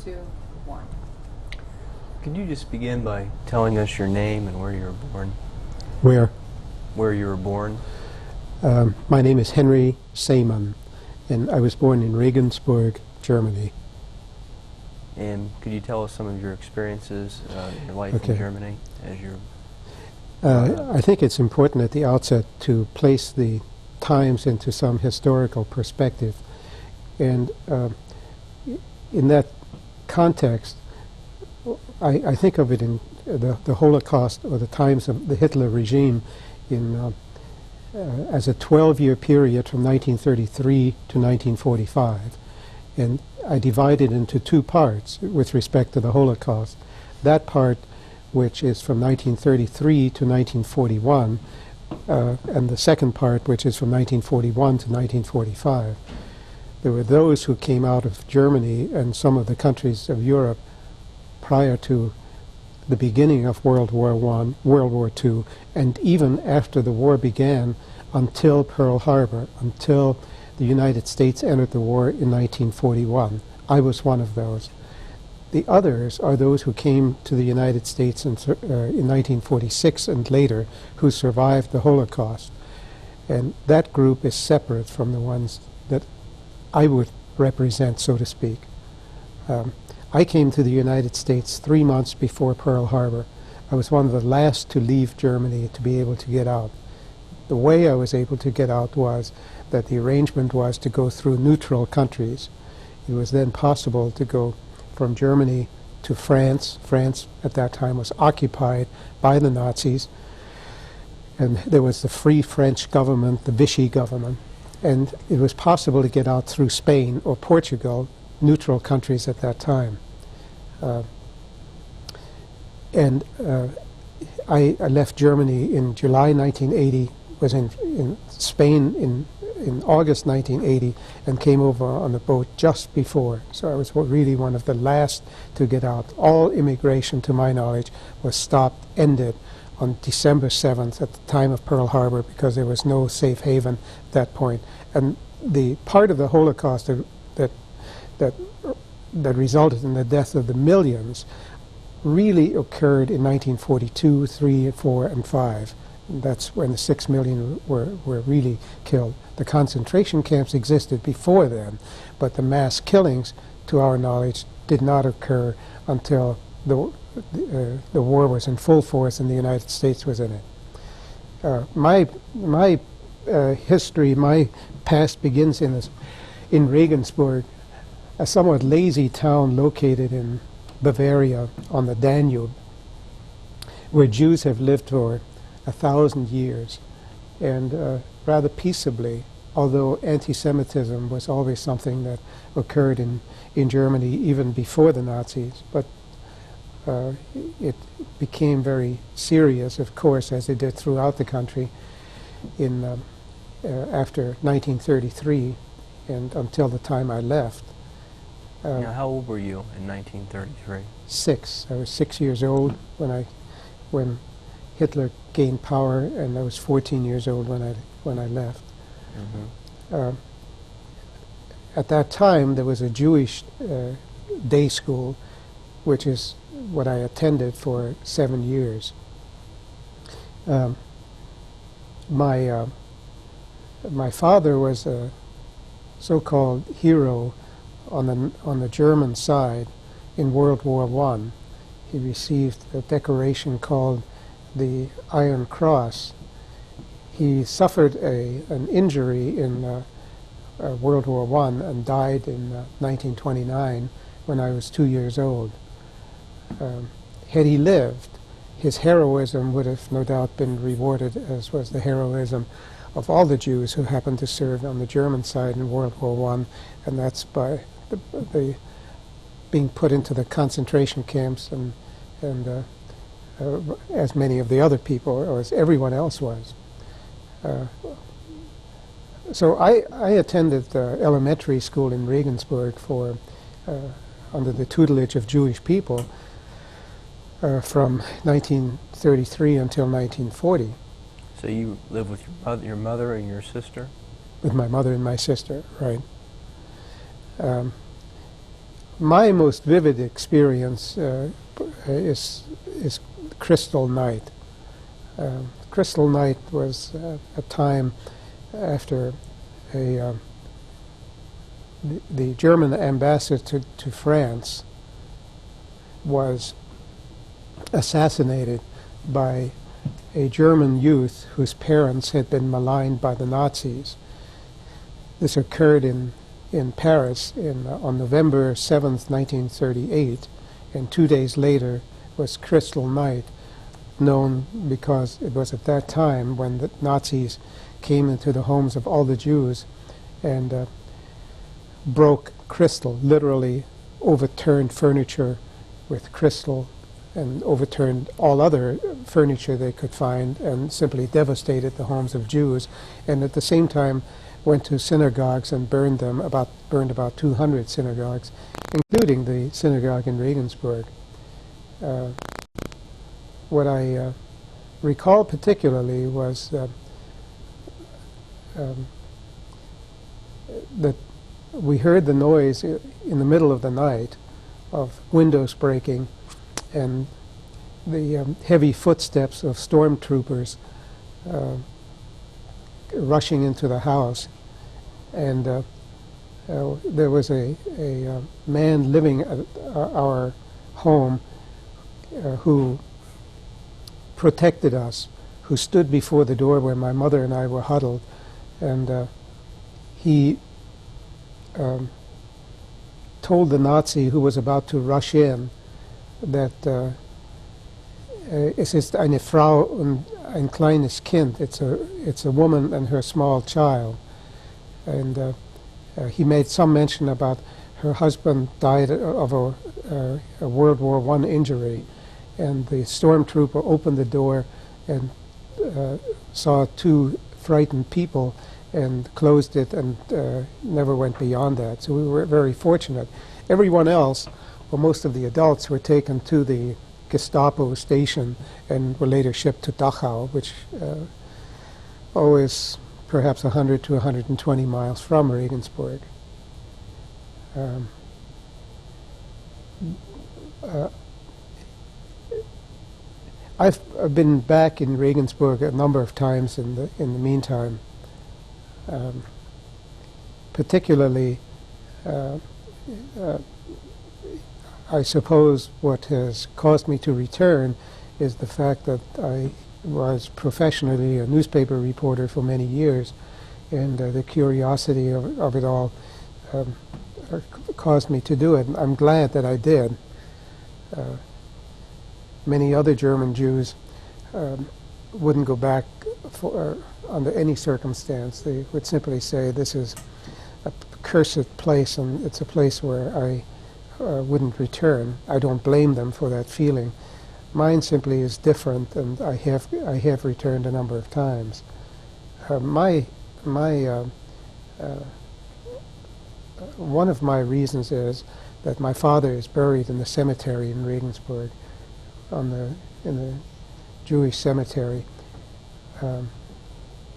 2, 1. Could you just begin by telling us your name and where you were born? Where? Where you were born? My name is Henry Saeman, and I was born in Regensburg, Germany. And could you tell us some of your experiences in your life in Germany as you're... I think it's important at the outset to place the times into some historical perspective. And in that context, I think of it in the Holocaust or the times of the Hitler regime in as a 12-year period from 1933 to 1945. And I divide it into two parts with respect to the Holocaust. That part, which is from 1933 to 1941, and the second part, which is from 1941 to 1945. There were those who came out of Germany and some of the countries of Europe prior to the beginning of World War I, World War II, and even after the war began until Pearl Harbor, until the United States entered the war in 1941. I was one of those. The others are those who came to the United States in 1946 and later, who survived the Holocaust. And that group is separate from the ones that I would represent, so to speak. I came to the United States 3 months before Pearl Harbor. I was one of the last to leave Germany to be able to get out. The way I was able to get out was that the arrangement was to go through neutral countries. It was then possible to go from Germany to France. France at that time was occupied by the Nazis, and there was the Free French government, the Vichy government, and it was possible to get out through Spain or Portugal, neutral countries at that time. I left Germany in July 1980, was in Spain in August 1980, and came over on the boat just before. So I was really one of the last to get out. All immigration, to my knowledge, was stopped, ended on December 7th at the time of Pearl Harbor, because there was no safe haven at that point. And the part of the Holocaust that resulted in the death of the millions really occurred in 1942, 3, 4, and 5. That's when the 6 million were really killed. The concentration camps existed before then, but the mass killings, to our knowledge, did not occur until the war was in full force and the United States was in it. My history, my past begins in Regensburg, a somewhat lazy town located in Bavaria on the Danube, where Jews have lived for 1,000 years, and rather peaceably, although anti-Semitism was always something that occurred in Germany even before the Nazis, but it became very serious, of course, as it did throughout the country after 1933 and until the time I left. Now, how old were you in 1933? 6. I was 6 years old when Hitler gained power, and I was 14 years old when I left. Mm-hmm. At that time, there was a Jewish day school, which is what I attended for 7 years. My father was a so-called hero on the German side in World War I. He received a decoration called the Iron Cross. He suffered an injury in World War I and died in 1929 when I was 2 years old. Had he lived, his heroism would have no doubt been rewarded, as was the heroism of all the Jews who happened to serve on the German side in World War I, and that's by the being put into the concentration camps and as many of the other people, or as everyone else was. So I attended elementary school in Regensburg under the tutelage of Jewish people from 1933 until 1940. So you lived with your mother and your sister? With my mother and my sister, right. My most vivid experience is Crystal Night. Crystal Night was a time after the German ambassador to France was assassinated by a German youth whose parents had been maligned by the Nazis. This occurred in Paris on November 7th, 1938, and 2 days later was Crystal Night, known because it was at that time when the Nazis came into the homes of all the Jews and broke crystal, literally overturned furniture with crystal and overturned all other furniture they could find and simply devastated the homes of Jews, and at the same time went to synagogues and burned about 200 synagogues, including the synagogue in Regensburg. What I recall particularly was that we heard the noise in the middle of the night of windows breaking and the heavy footsteps of stormtroopers rushing into the house. And there was a man living at our home who protected us, who stood before the door where my mother and I were huddled, and he told the Nazi who was about to rush in that es ist eine Frau und ein kleines Kind. It's a woman and her small child. And he made some mention about her husband died of a World War I injury, and the stormtrooper opened the door and saw two frightened people and closed it and never went beyond that. So we were very fortunate. Everyone else, or most of the adults, were taken to the Gestapo station and were later shipped to Dachau, which is perhaps 100 to 120 miles from Regensburg. I've been back in Regensburg a number of times in the meantime. Particularly, I suppose what has caused me to return is the fact that I was professionally a newspaper reporter for many years, and the curiosity of it all caused me to do it. And I'm glad that I did. Many other German Jews wouldn't go back under any circumstance. They would simply say, this is a cursed place and it's a place where I wouldn't return. I don't blame them for that feeling. Mine simply is different, and I have returned a number of times. One of my reasons is that my father is buried in the cemetery in Regensburg, in the Jewish cemetery,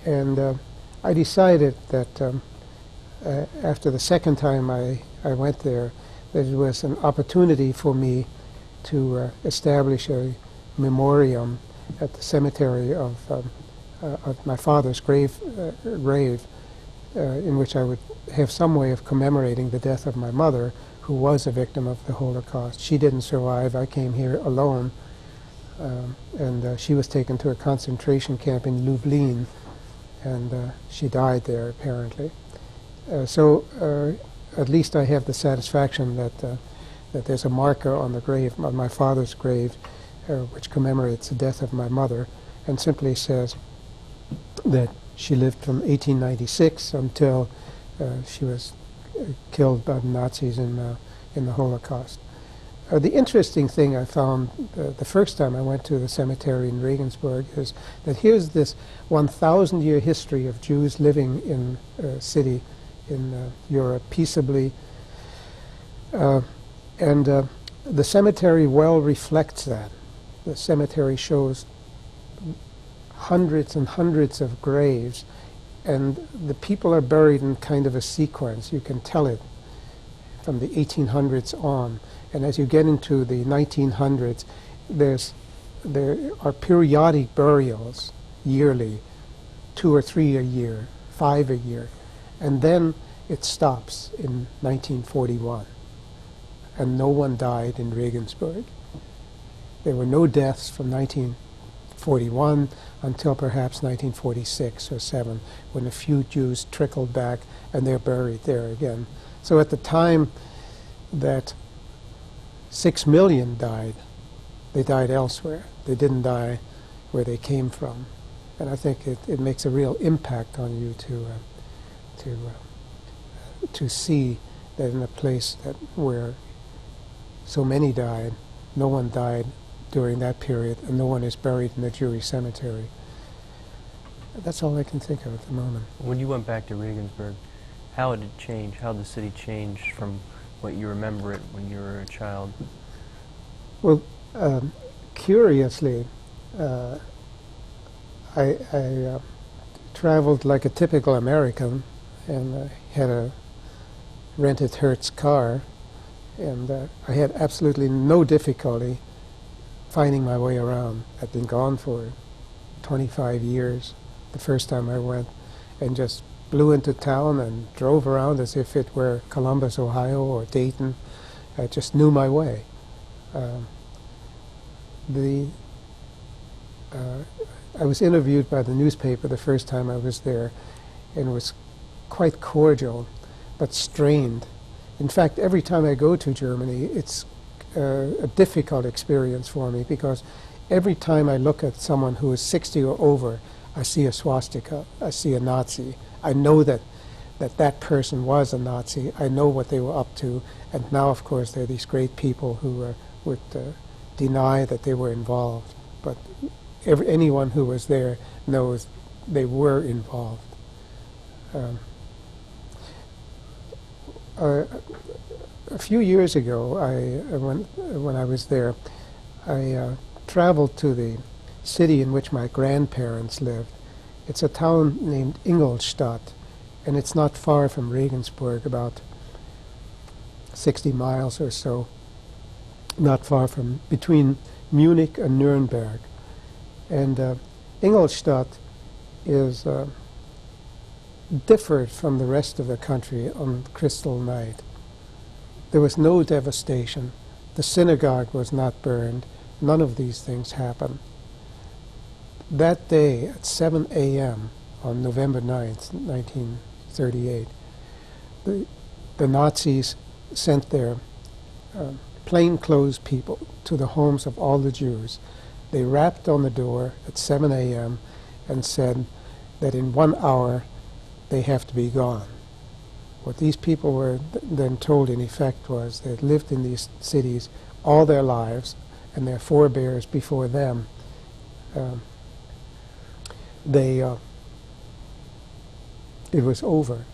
and I decided that after the second time I went there, that it was an opportunity for me to establish a memoriam at the cemetery of my father's grave, in which I would have some way of commemorating the death of my mother, who was a victim of the Holocaust. She didn't survive. I came here alone, and she was taken to a concentration camp in Lublin, and she died there, apparently. So at least I have the satisfaction that there's a marker on the grave, on my father's grave, which commemorates the death of my mother, and simply says that she lived from 1896 until she was killed by the Nazis in the Holocaust. The interesting thing I found the first time I went to the cemetery in Regensburg is that here's this 1,000-year history of Jews living in a city in Europe peaceably, and the cemetery well reflects that. The cemetery shows hundreds and hundreds of graves, and the people are buried in kind of a sequence. You can tell it from the 1800s on. And as you get into the 1900s, there are periodic burials yearly, 2 or 3 a year, 5 a year. And then it stops in 1941. And no one died in Regensburg. There were no deaths from 1941 until perhaps 1946 or 7, when a few Jews trickled back and they're buried there again. So at the time that 6 million died, they died elsewhere. They didn't die where they came from. And I think it makes a real impact on you to see that in a place where so many died, no one died during that period, and no one is buried in the Jewish cemetery. That's all I can think of at the moment. When you went back to Regensburg, how did it change? How did the city change from what you remember it when you were a child? Well, curiously, I traveled like a typical American, and had a rented Hertz car, and I had absolutely no difficulty finding my way around. I'd been gone for 25 years the first time I went, and just blew into town and drove around as if it were Columbus, Ohio, or Dayton. I just knew my way. I was interviewed by the newspaper the first time I was there, and it was quite cordial, but strained. In fact, every time I go to Germany, it's a difficult experience for me, because every time I look at someone who is 60 or over, I see a swastika, I see a Nazi. I know that person was a Nazi. I know what they were up to, and now, of course, there are these great people who would deny that they were involved. But anyone who was there knows they were involved. A few years ago, when I was there, I traveled to the city in which my grandparents lived. It's a town named Ingolstadt, and it's not far from Regensburg, about 60 miles or so, not far from, between Munich and Nuremberg. And Ingolstadt is differed from the rest of the country on Crystal Night. There was no devastation. The synagogue was not burned. None of these things happened. That day at 7 a.m. on November 9th, 1938, the Nazis sent their plainclothes people to the homes of all the Jews. They rapped on the door at 7 a.m. and said that in 1 hour they have to be gone. What these people were then told, in effect, was they had lived in these cities all their lives, and their forebears before them, it was over.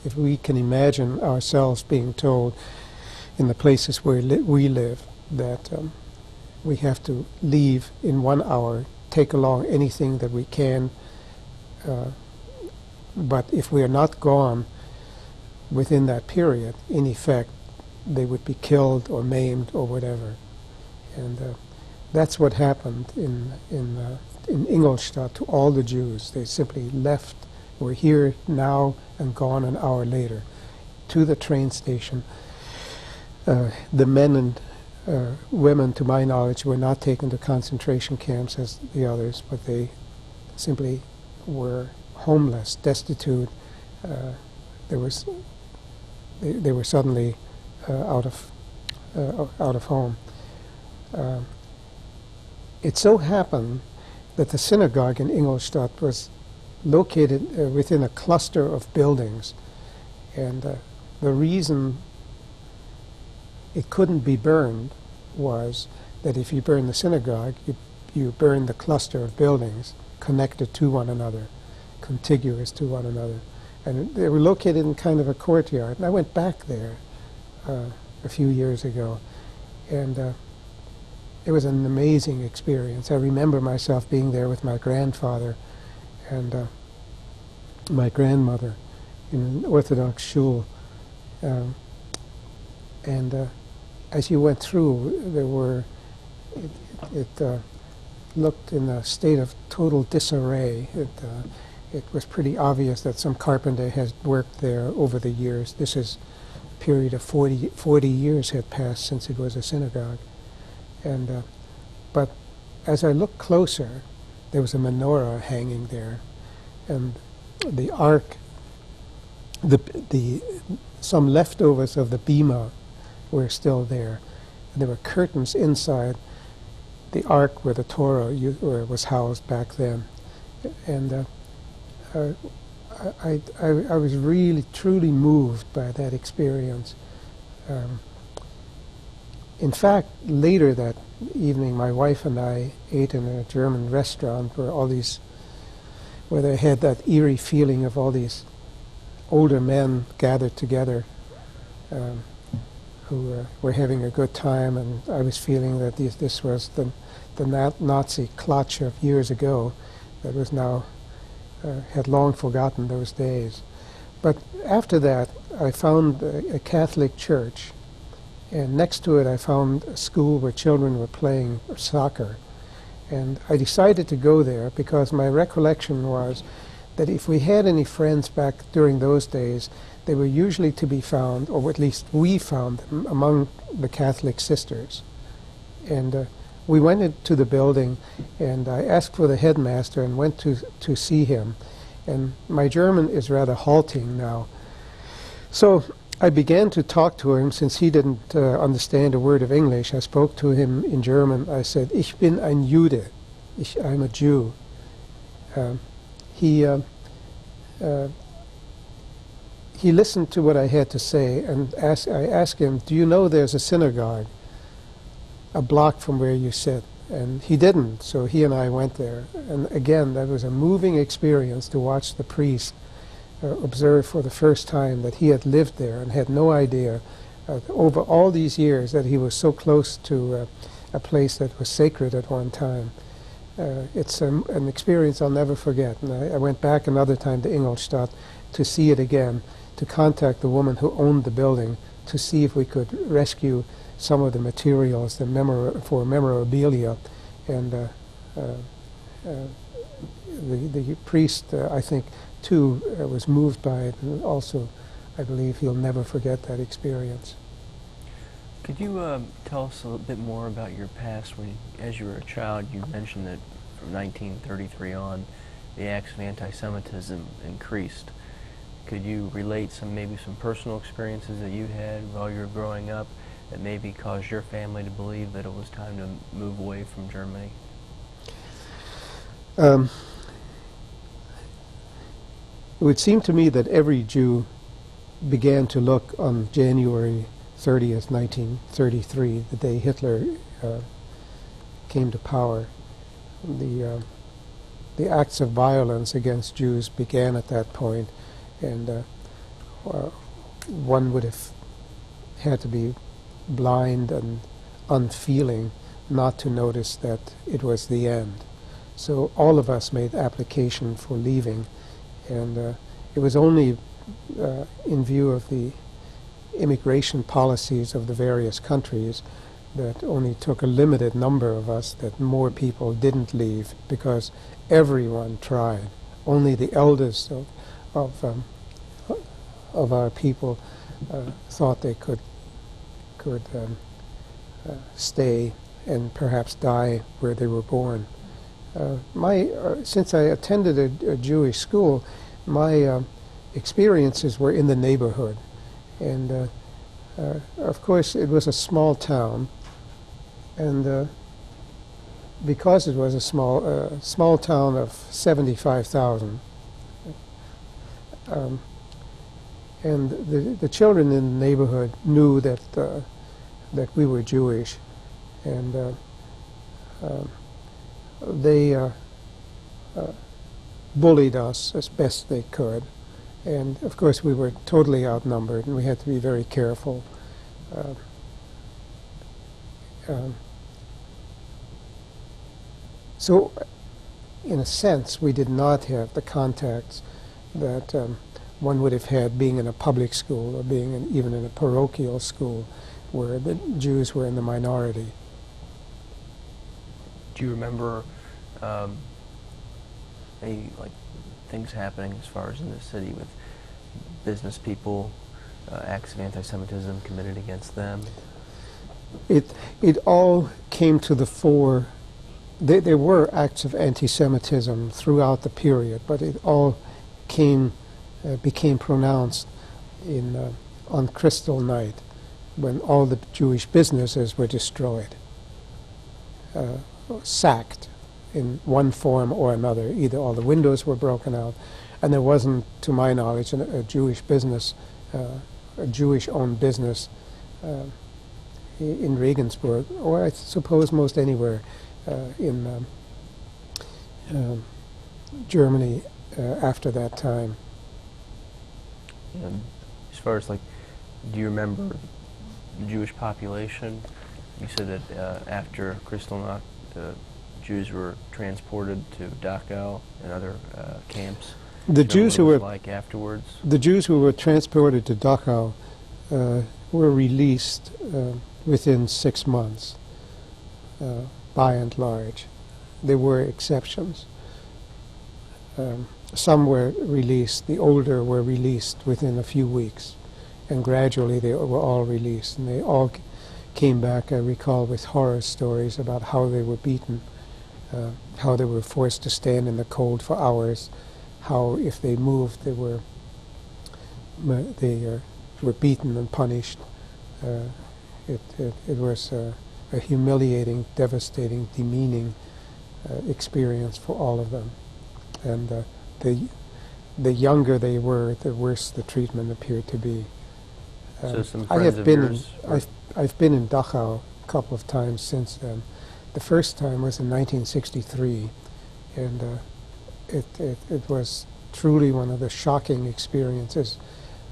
If we can imagine ourselves being told in the places where we live that we have to leave in 1 hour, take along anything that we can, but if we are not gone within that period, in effect, they would be killed or maimed or whatever. And that's what happened in Ingolstadt to all the Jews. They simply left, were here now and gone an hour later, to the train station. The men and women, to my knowledge, were not taken to concentration camps as the others, but they simply were homeless, destitute. They were suddenly out of home. It so happened that the synagogue in Ingolstadt was located within a cluster of buildings, and the reason it couldn't be burned was that if you burn the synagogue, you burn the cluster of buildings connected to one another, contiguous to one another. And they were located in kind of a courtyard. And I went back there a few years ago, and it was an amazing experience. I remember myself being there with my grandfather and my grandmother in an Orthodox shul. And as you went through, there were, it looked in a state of total disarray. It was pretty obvious that some carpenter had worked there over the years. This is a period of 40 years had passed since it was a synagogue. And but as I looked closer, there was a menorah hanging there, and the ark, some leftovers of the bima were still there, and there were curtains inside the ark where the Torah was housed back then. And I was really, truly moved by that experience. In fact, later that evening, my wife and I ate in a German restaurant where they had that eerie feeling of all these older men gathered together who were having a good time, and I was feeling that this was the Nazi clutch of years ago that was now had long forgotten those days. But after that, I found a Catholic church, and next to it I found a school where children were playing soccer. And I decided to go there because my recollection was that if we had any friends back during those days, they were usually to be found, or at least we found them, among the Catholic sisters. And we went into the building, and I asked for the headmaster and went to see him. And my German is rather halting now. So I began to talk to him, since he didn't understand a word of English. I spoke to him in German. I said, "Ich bin ein Jude." I'm a Jew. He listened to what I had to say, and I asked him, "Do you know there's a synagogue a block from where you sit?" And he didn't, so he and I went there. And again, that was a moving experience to watch the priest observe for the first time that he had lived there and had no idea over all these years that he was so close to a place that was sacred at one time. It's an experience I'll never forget. And I went back another time to Ingolstadt to see it again, to contact the woman who owned the building to see if we could rescue some of the materials for memorabilia. And the priest, I think, too, was moved by it, and also, I believe he'll never forget that experience. Could you tell us a little bit more about your past? As you were a child, you mentioned that from 1933 on, the acts of anti-Semitism increased. Could you relate maybe some personal experiences that you had while you were growing up that maybe caused your family to believe that it was time to move away from Germany? It would seem to me that every Jew began to look on January 30th, 1933, the day Hitler came to power. The acts of violence against Jews began at that point, and one would have had to be blind and unfeeling not to notice that it was the end. So all of us made application for leaving, and it was only in view of the immigration policies of the various countries that only took a limited number of us, that more people didn't leave, because everyone tried. Only the eldest of our people thought they could stay and perhaps die where they were born. Since I attended a Jewish school, my experiences were in the neighborhood, and of course it was a small town, and because it was a small town of 75,000, and the children in the neighborhood knew that we were Jewish, and they bullied us as best they could. And of course we were totally outnumbered, and we had to be very careful. So in a sense, we did not have the contacts that one would have had being in a public school or being even in a parochial school. where the Jews were in the minority. Do you remember any things happening as far as in the city with business people, acts of anti-Semitism committed against them? It all came to the fore. There were acts of anti-Semitism throughout the period, but it all became pronounced on Crystal Night, when all the Jewish businesses were destroyed, sacked in one form or another. Either all the windows were broken out, and there wasn't, to my knowledge, a Jewish business, a Jewish-owned business in Regensburg, or I suppose most anywhere in Germany after that time. As far as do you remember the Jewish population? You said that after Kristallnacht, Jews were transported to Dachau and other camps. The Jews who were afterwards. The Jews who were transported to Dachau were released within 6 months, by and large. There were exceptions. Some were released, the older were released within a few weeks, and gradually they were all released, and they all came back, I recall, with horror stories about how they were beaten, how they were forced to stand in the cold for hours, how if they moved they were beaten and punished. It was a humiliating, devastating, demeaning experience for all of them. And the younger they were, the worse the treatment appeared to be. So some friends of yours I've been in Dachau a couple of times since then. The first time was in 1963, and it was truly one of the shocking experiences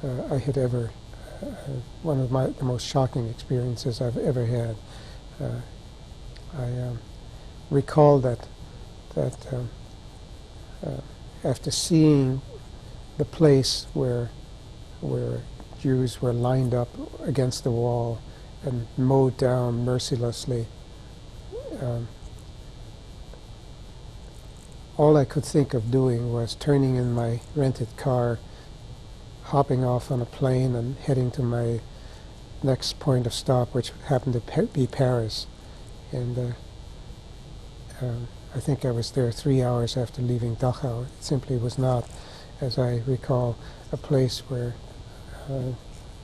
I had ever, one of the most shocking experiences I've ever had. I recall that after seeing the place where Jews were lined up against the wall and mowed down mercilessly, all I could think of doing was turning in my rented car, hopping off on a plane and heading to my next point of stop, which happened to be Paris. And I think I was there 3 hours after leaving Dachau. It simply was not, as I recall, a place where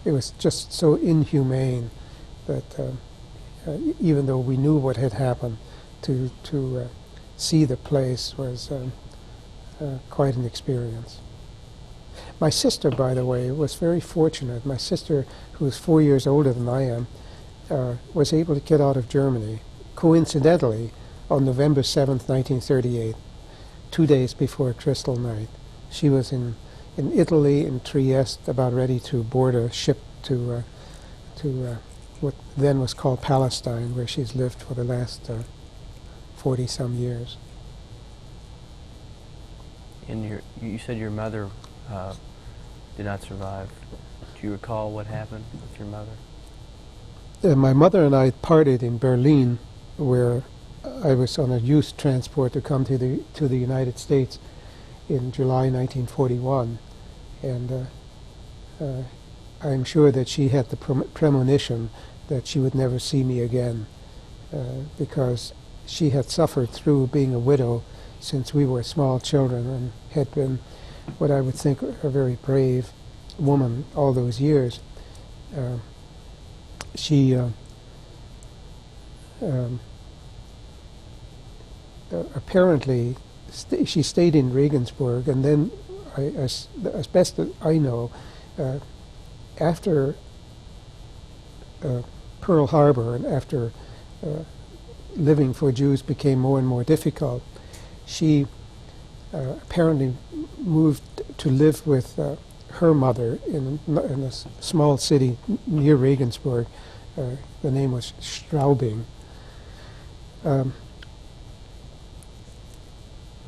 it was just so inhumane that even though we knew what had happened, to see the place was quite an experience. My sister, by the way, was very fortunate. My sister, who was 4 years older than I am, was able to get out of Germany, coincidentally, on November 7th, 1938, 2 days before Kristallnacht. She was in Italy, in Trieste, about ready to board a ship to what then was called Palestine, where she's lived for the last 40-some years. And you said your mother did not survive. Do you recall what happened with your mother? My mother and I parted in Berlin, where I was on a youth transport to come to the United States in July 1941, and I'm sure that she had the premonition that she would never see me again, because she had suffered through being a widow since we were small children, and had been what I would think a very brave woman all those years. She apparently she stayed in Regensburg, and then, as best as I know, after Pearl Harbor and after living for Jews became more and more difficult, she apparently moved to live with her mother in a small city near Regensburg. The name was Straubing.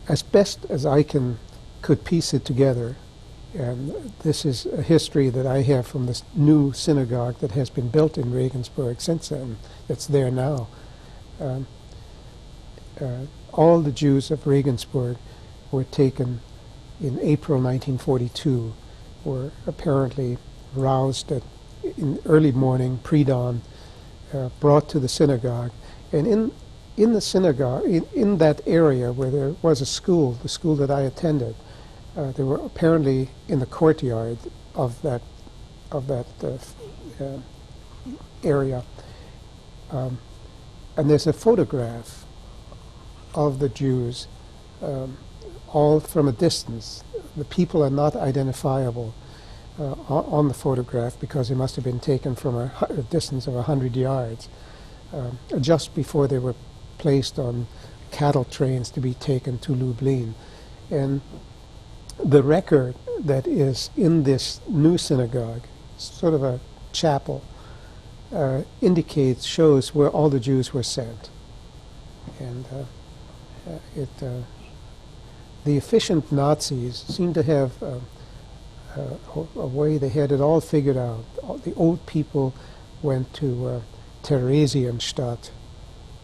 As best as I could piece it together, And this is a history that I have from this new synagogue that has been built in Regensburg since then, that's there now. Um, all the Jews of Regensburg were taken in April 1942, were apparently roused in early morning, pre-dawn, brought to the synagogue. And in the synagogue, in that area where there was a school, the school that I attended, they were apparently in the courtyard of that area. And there's a photograph of the Jews, all from a distance. The people are not identifiable on the photograph because they must have been taken from a distance of 100 yards, just before they were placed on cattle trains to be taken to Lublin. And the record that is in this new synagogue, sort of a chapel, shows where all the Jews were sent. And the efficient Nazis seem to have a way they had it all figured out. The old people went to Theresienstadt.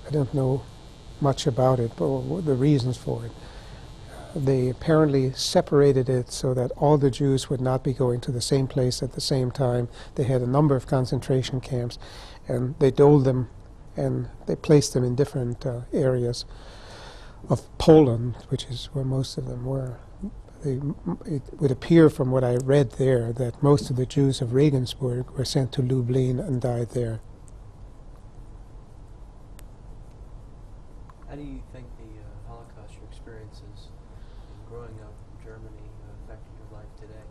I don't know much about it, but the reasons for it. They apparently separated it so that all the Jews would not be going to the same place at the same time. They had a number of concentration camps, and they doled them, and they placed them in different areas of Poland, which is where most of them were. It would appear from what I read there that most of the Jews of Regensburg were sent to Lublin and died there. How do you think the Holocaust, your experiences in growing up in Germany, affected your life today?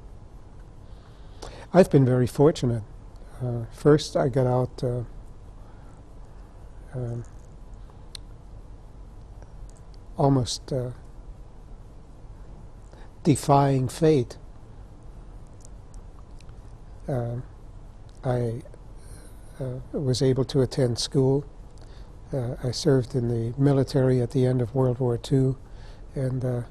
I've been very fortunate. First, I got out almost defying fate. I was able to attend school. I served in the military at the end of World War II, and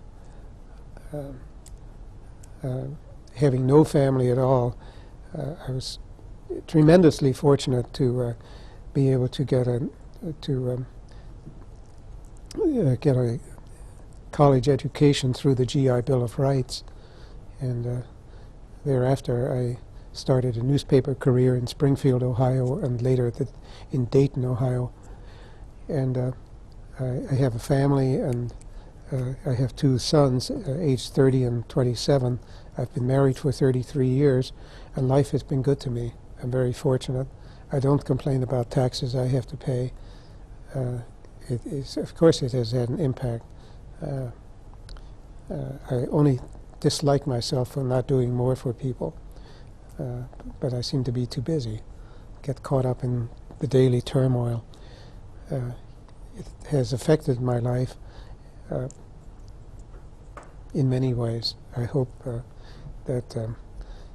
having no family at all, I was tremendously fortunate to be able to get a college education through the GI Bill of Rights, and thereafter I started a newspaper career in Springfield, Ohio, and later in Dayton, Ohio. And I have a family, and I have two sons, aged 30 and 27. I've been married for 33 years, and life has been good to me. I'm very fortunate. I don't complain about taxes I have to pay. Of course it has had an impact. I only dislike myself for not doing more for people, but I seem to be too busy, get caught up in the daily turmoil. It has affected my life in many ways. I hope that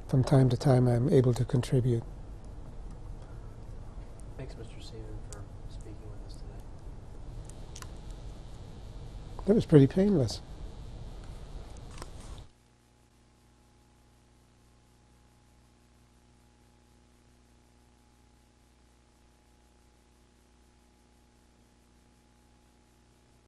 from time to time I'm able to contribute. Thanks, Mr. Saeman, for speaking with us today. That was pretty painless.